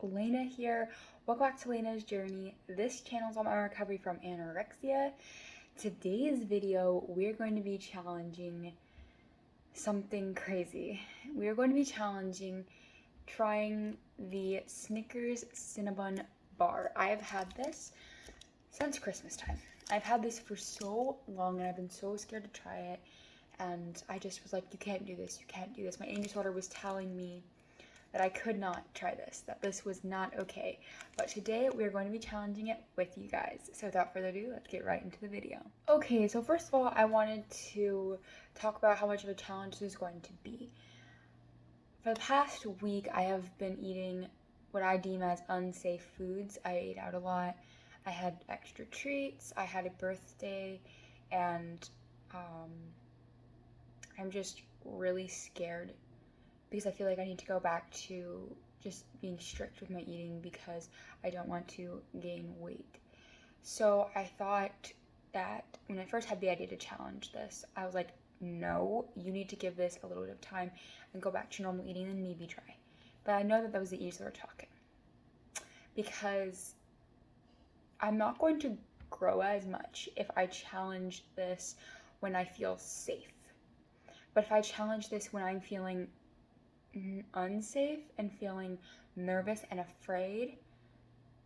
Layna here. Welcome back to Layna's Journey. This channel is on my recovery from anorexia. Today's video, we're going to be challenging something crazy. We're going to be challenging trying the Snickers Cinnamon bar. I have had this since Christmas time. I've had this for so long and I've been so scared to try it. And I just was like, you can't do this, you can't do this. My eating disorder was telling me that I could not try this, that this was not okay. But today we're going to be challenging it with you guys. So without further ado, let's get right into the video. Okay, so first of all, I wanted to talk about how much of a challenge this is going to be. For the past week, I have been eating what I deem as unsafe foods. I ate out a lot. I had extra treats. I had a birthday, and I'm just really scared because I feel like I need to go back to just being strict with my eating because I don't want to gain weight. So I thought that when I first had the idea to challenge this, I was like, no, you need to give this a little bit of time and go back to normal eating and maybe try. But I know that was the ease that we're talking, because I'm not going to grow as much if I challenge this when I feel safe. But if I challenge this when I'm feeling unsafe and feeling nervous and afraid,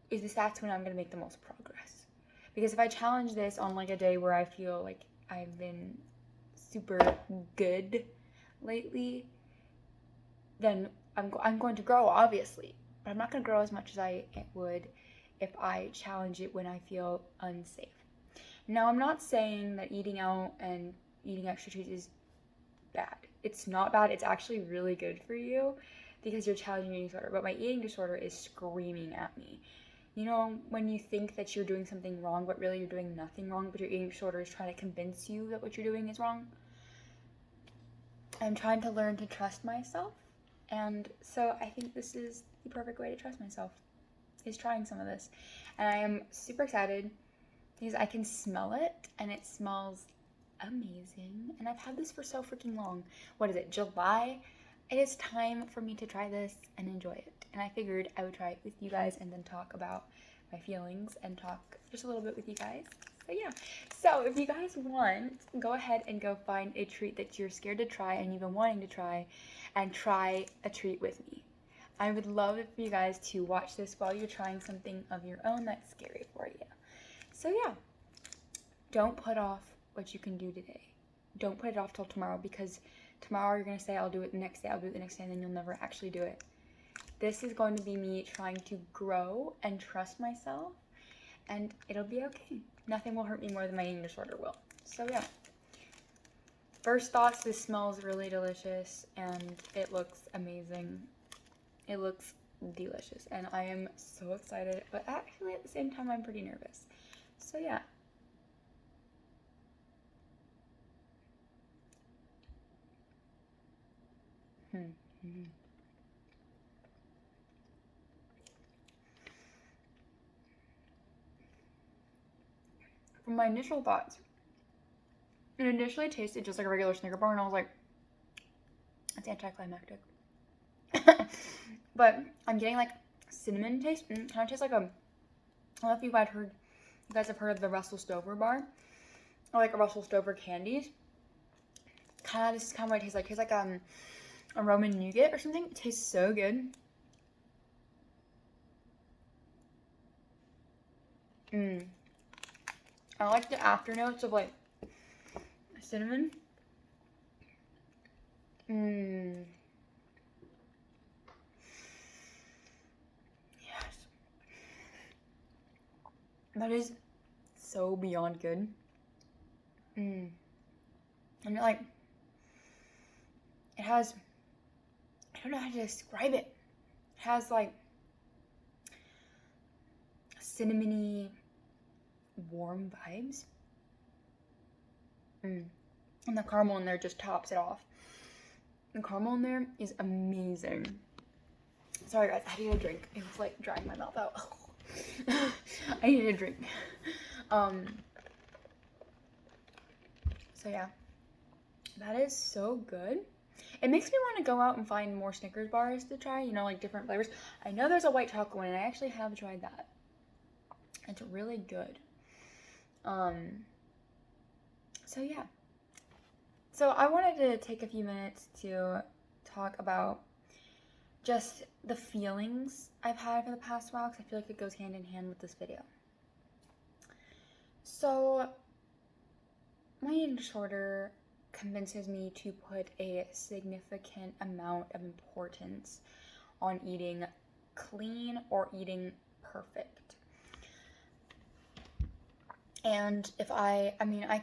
that's when I'm going to make the most progress. Because if I challenge this on like a day where I feel like I've been super good lately, then I'm going to grow, obviously, but I'm not going to grow as much as I would if I challenge it when I feel unsafe. Now, I'm not saying that eating out and eating extra treats is bad. It's not bad. It's actually really good for you because you're challenging your eating disorder. But my eating disorder is screaming at me. You know, when you think that you're doing something wrong, but really you're doing nothing wrong, but your eating disorder is trying to convince you that what you're doing is wrong. I'm trying to learn to trust myself. And so I think this is the perfect way to trust myself, is trying some of this. And I am super excited because I can smell it and it smells amazing, and I've had this for so freaking long. What is it, July? It is time for me to try this and enjoy it, and I figured I would try it with you guys and then talk about my feelings and talk just a little bit with you guys. So yeah, so if you guys want, go ahead and go find a treat that you're scared to try and you've been wanting to try, and try a treat with me. I would love it for you guys to watch this while you're trying something of your own that's scary for you. So yeah, don't put off what you can do today. Don't put it off till tomorrow, because tomorrow you're going to say, I'll do it the next day, I'll do it the next day, and then you'll never actually do it. This is going to be me trying to grow and trust myself, and it'll be okay. Nothing will hurt me more than my eating disorder will. So yeah. First thoughts, this smells really delicious, and it looks amazing. It looks delicious, and I am so excited, but actually at the same time I'm pretty nervous. So yeah. From my initial thoughts, it initially tasted just like a regular Snicker bar, and I was like, it's anticlimactic. But I'm getting like cinnamon taste. Kind of tastes like I don't know if you guys have heard of the Russell Stover bar, or like a Russell Stover candies. This is kind of what it tastes like. It tastes like a Roman nougat or something. It tastes so good. I like the afternotes of like cinnamon. Yes. That is so beyond good. And it has, I don't know how to describe it. It has like cinnamony, warm vibes. And the caramel in there just tops it off. The caramel in there is amazing. Sorry guys, I need a drink. It was like drying my mouth out. I need a drink. So yeah, that is so good. It makes me want to go out and find more Snickers bars to try, you know, like different flavors. I know there's a white chocolate one, and I actually have tried that. It's really good. So yeah. So I wanted to take a few minutes to talk about just the feelings I've had for the past while, because I feel like it goes hand in hand with this video. So my eating disorder convinces me to put a significant amount of importance on eating clean or eating perfect. And if I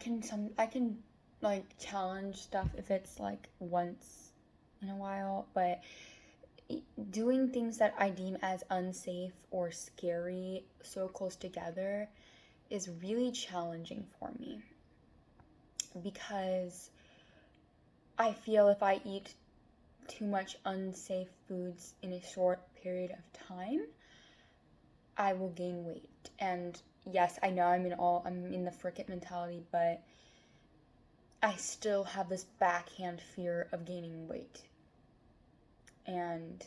can like challenge stuff if it's like once in a while, but doing things that I deem as unsafe or scary so close together is really challenging for me, because I feel if I eat too much unsafe foods in a short period of time, I will gain weight. And yes, I know I'm in the frickin' mentality, but I still have this backhand fear of gaining weight. And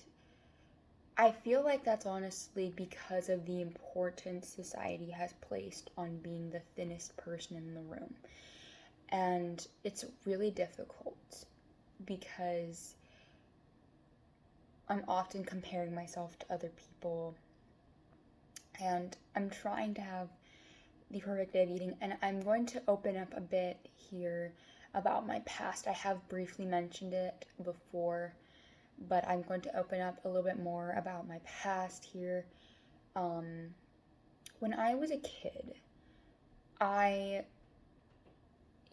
I feel like that's honestly because of the importance society has placed on being the thinnest person in the room. And it's really difficult because I'm often comparing myself to other people, and I'm trying to have the perfect way of eating. And I'm going to open up a bit here about my past. I have briefly mentioned it before, but I'm going to open up a little bit more about my past here. When I was a kid, I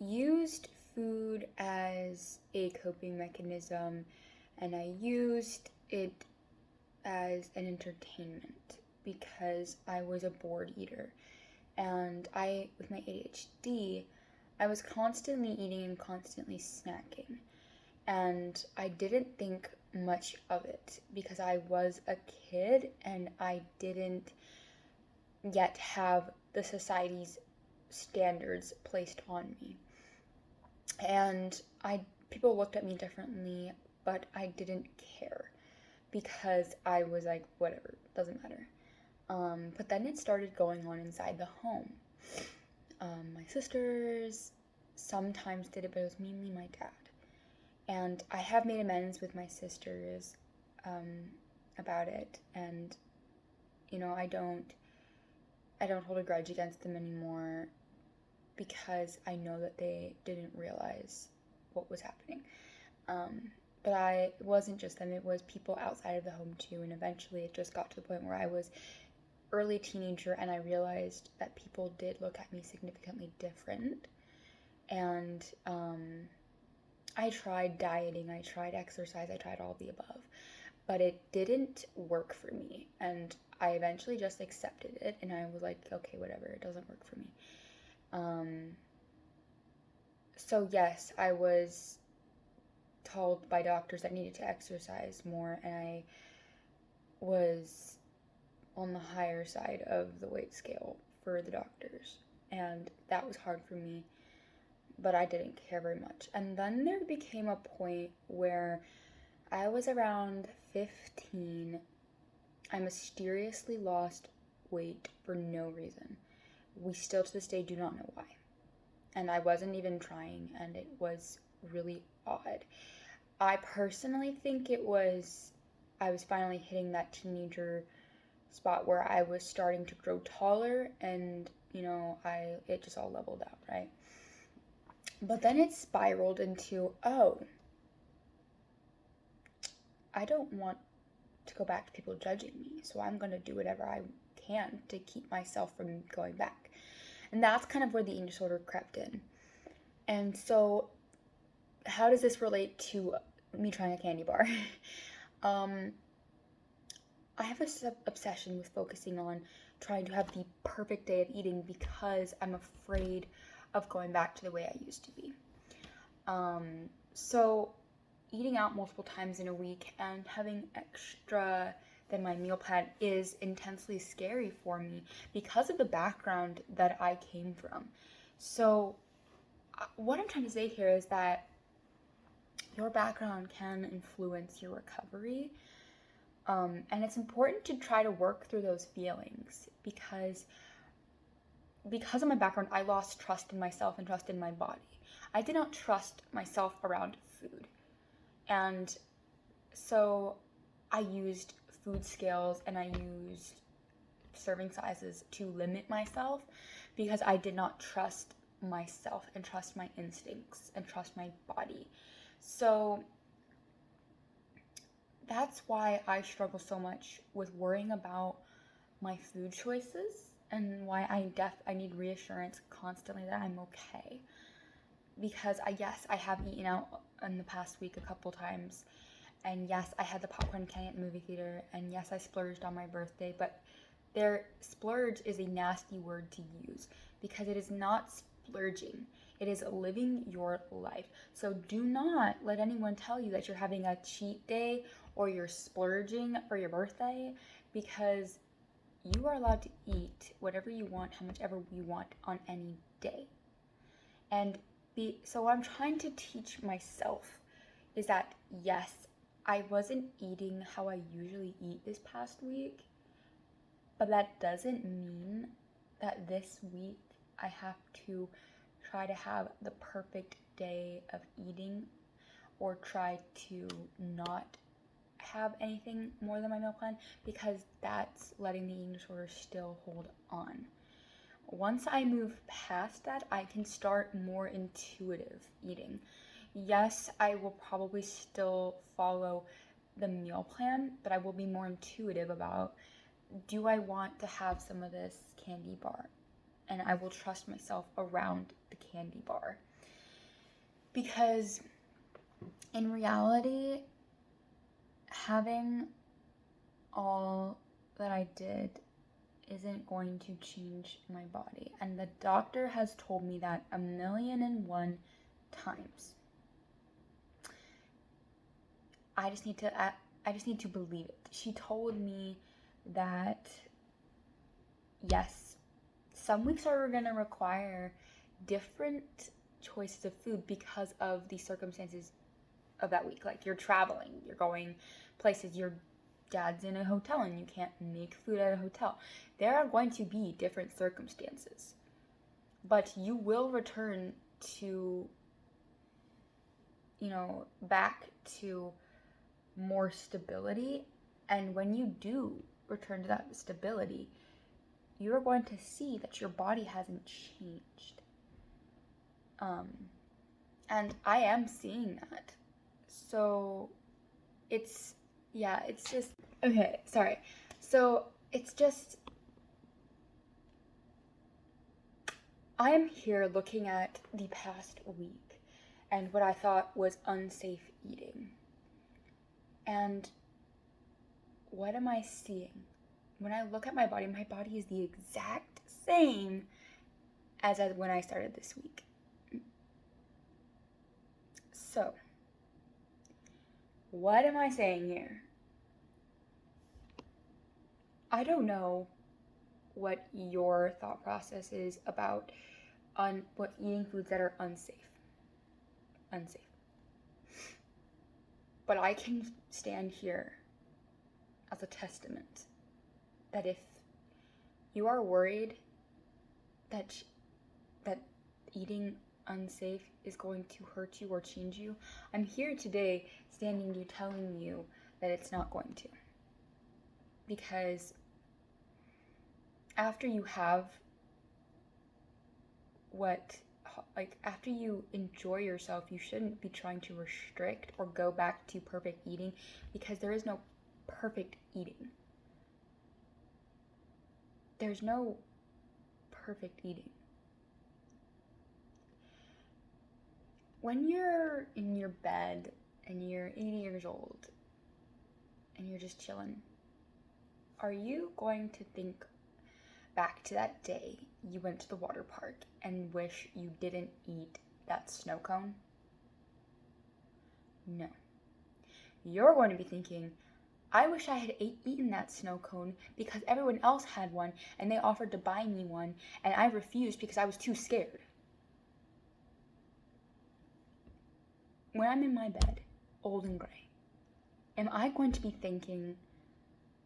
used food as a coping mechanism, and I used it as an entertainment because I was a bored eater. And with my ADHD, I was constantly eating and constantly snacking. And I didn't think much of it because I was a kid and I didn't yet have the society's standards placed on me. And people looked at me differently, but I didn't care because I was like, whatever, doesn't matter. But then it started going on inside the home. My sisters sometimes did it, but it was mainly my dad. And I have made amends with my sisters about it, and you know, I don't hold a grudge against them anymore because I know that they didn't realize what was happening. But it wasn't just them, it was people outside of the home too, and eventually it just got to the point where I was early teenager and I realized that people did look at me significantly different. And I tried dieting, I tried exercise, I tried all the above, but it didn't work for me, and I eventually just accepted it, and I was like, okay, whatever, it doesn't work for me. So yes, I was told by doctors I needed to exercise more, and I was on the higher side of the weight scale for the doctors, and that was hard for me, but I didn't care very much. And then there became a point where I was around 15. I mysteriously lost weight for no reason. We still to this day do not know why. And I wasn't even trying, and it was really odd. I personally think I was finally hitting that teenager spot where I was starting to grow taller, and you know, it just all leveled out, right? But then it spiraled into, I don't want to go back to people judging me, so I'm going to do whatever I can to keep myself from going back. And that's kind of where the eating disorder crept in. And so, how does this relate to me trying a candy bar? I have this obsession with focusing on trying to have the perfect day of eating because I'm afraid of going back to the way I used to be. So eating out multiple times in a week and having extra than my meal plan is intensely scary for me because of the background that I came from. So what I'm trying to say here is that your background can influence your recovery. And it's important to try to work through those feelings because of my background, I lost trust in myself and trust in my body. I did not trust myself around food. And so I used food scales and I used serving sizes to limit myself because I did not trust myself and trust my instincts and trust my body. So that's why I struggle so much with worrying about my food choices and why I need reassurance constantly that I'm okay. Because I have eaten out in the past week a couple times, and yes, I had the popcorn candy at the movie theater, and yes, I splurged on my birthday, but splurge is a nasty word to use because it is not splurging. It is living your life. So do not let anyone tell you that you're having a cheat day or you're splurging for your birthday, because you are allowed to eat whatever you want, how much ever you want on any day. And so what I'm trying to teach myself is that yes, I wasn't eating how I usually eat this past week, but that doesn't mean that this week I have to try to have the perfect day of eating or try to not have anything more than my meal plan, because that's letting the eating disorder still hold on. Once I move past that, I can start more intuitive eating. Yes, I will probably still follow the meal plan, but I will be more intuitive about, do I want to have some of this candy bar? And I will trust myself around the candy bar. Because in reality, having all that I did isn't going to change my body. And the doctor has told me that 1,000,001 times. I just need to believe it. She told me that yes, some weeks are going to require different choices of food because of the circumstances of that week. Like, you're traveling, you're going places, your dad's in a hotel and you can't make food at a hotel. There are going to be different circumstances, but you will return to, back to more stability. And when you do return to that stability, you're going to see that your body hasn't changed. And I am seeing that. So it's just, okay, sorry. So it's just, I am here looking at the past week and what I thought was unsafe eating. And what am I seeing? When I look at my body is the exact same as when I started this week. So, what am I saying here? I don't know what your thought process is about what eating foods that are unsafe. But I can stand here as a testament that if you are worried that eating unsafe is going to hurt you or change you, I'm here today standing here telling you that it's not going to. Because after you have after you enjoy yourself, you shouldn't be trying to restrict or go back to perfect eating, because there is no perfect eating. There's no perfect eating. When you're in your bed and you're 80 years old and you're just chilling, are you going to think back to that day you went to the water park and wish you didn't eat that snow cone? No. You're going to be thinking, I wish I had eaten that snow cone because everyone else had one and they offered to buy me one and I refused because I was too scared. when I'm in my bed, old and gray, am I going to be thinking,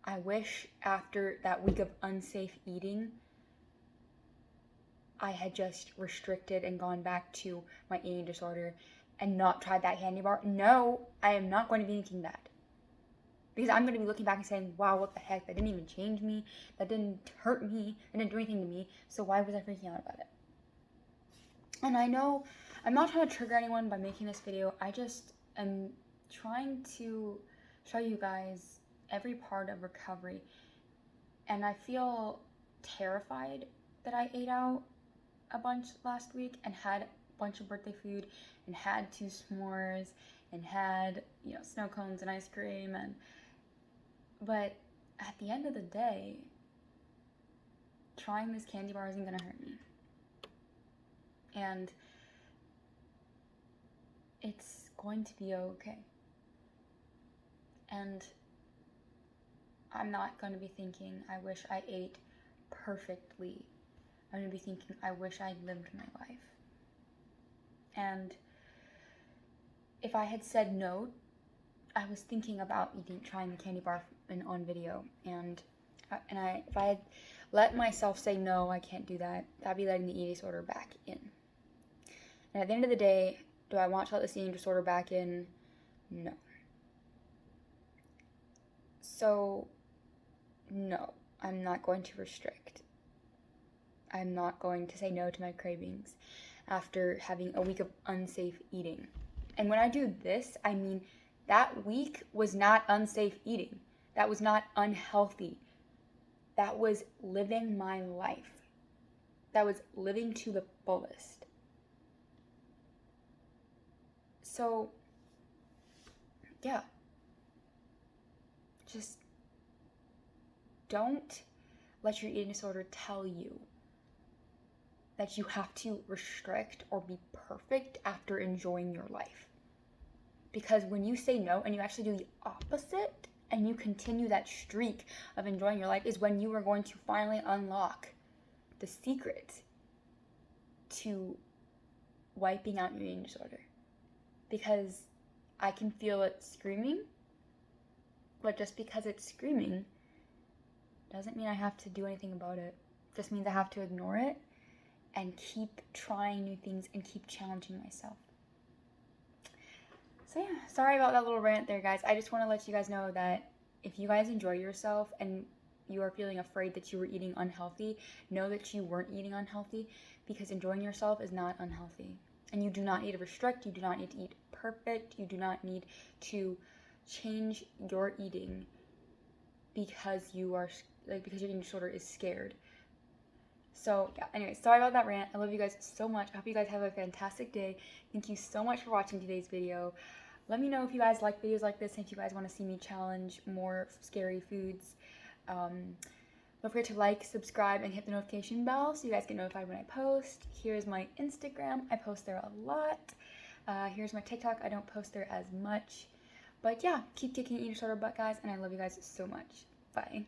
I wish after that week of unsafe eating, I had just restricted and gone back to my eating disorder and not tried that candy bar? No, I am not going to be thinking that. Because I'm going to be looking back and saying, wow, what the heck? That didn't even change me. That didn't hurt me. That didn't do anything to me. So why was I freaking out about it? And I know I'm not trying to trigger anyone by making this video. I just am trying to show you guys every part of recovery. And I feel terrified that I ate out a bunch last week and had a bunch of birthday food and had 2 s'mores and had, snow cones and ice cream, but at the end of the day, trying this candy bar isn't gonna hurt me. And it's going to be okay. And I'm not going to be thinking, I wish I ate perfectly. I'm going to be thinking, I wish I lived my life. And if I had said no, I was thinking about trying the candy bar on video. And if I had let myself say, no, I can't do that, that'd be letting the eating disorder back in. And at the end of the day, do I want to let this eating disorder back in? No. So, no, I'm not going to restrict. I'm not going to say no to my cravings after having a week of unsafe eating. And when I do this, I mean that week was not unsafe eating. That was not unhealthy. That was living my life. That was living to the fullest. So, yeah. Just don't let your eating disorder tell you that you have to restrict or be perfect after enjoying your life. Because when you say no and you actually do the opposite and you continue that streak of enjoying your life is when you are going to finally unlock the secret to wiping out your eating disorder. Because I can feel it screaming, but just because it's screaming doesn't mean I have to do anything about it. It just means I have to ignore it and keep trying new things and keep challenging myself. So yeah, sorry about that little rant there, guys. I just want to let you guys know that if you guys enjoy yourself and you are feeling afraid that you were eating unhealthy, know that you weren't eating unhealthy, because enjoying yourself is not unhealthy. And you do not need to restrict, you do not need to eat perfect, you do not need to change your eating because your eating disorder is scared. So yeah, anyway, sorry about that rant. I love you guys so much. I hope you guys have a fantastic day. Thank you so much for watching today's video. Let me know if you guys like videos like this and if you guys want to see me challenge more scary foods. Don't forget to like, subscribe, and hit the notification bell so you guys get notified when I post. Here's my Instagram. I post there a lot. Here's my TikTok. I don't post there as much. But yeah, keep kicking eating disorder butt, guys, and I love you guys so much. Bye.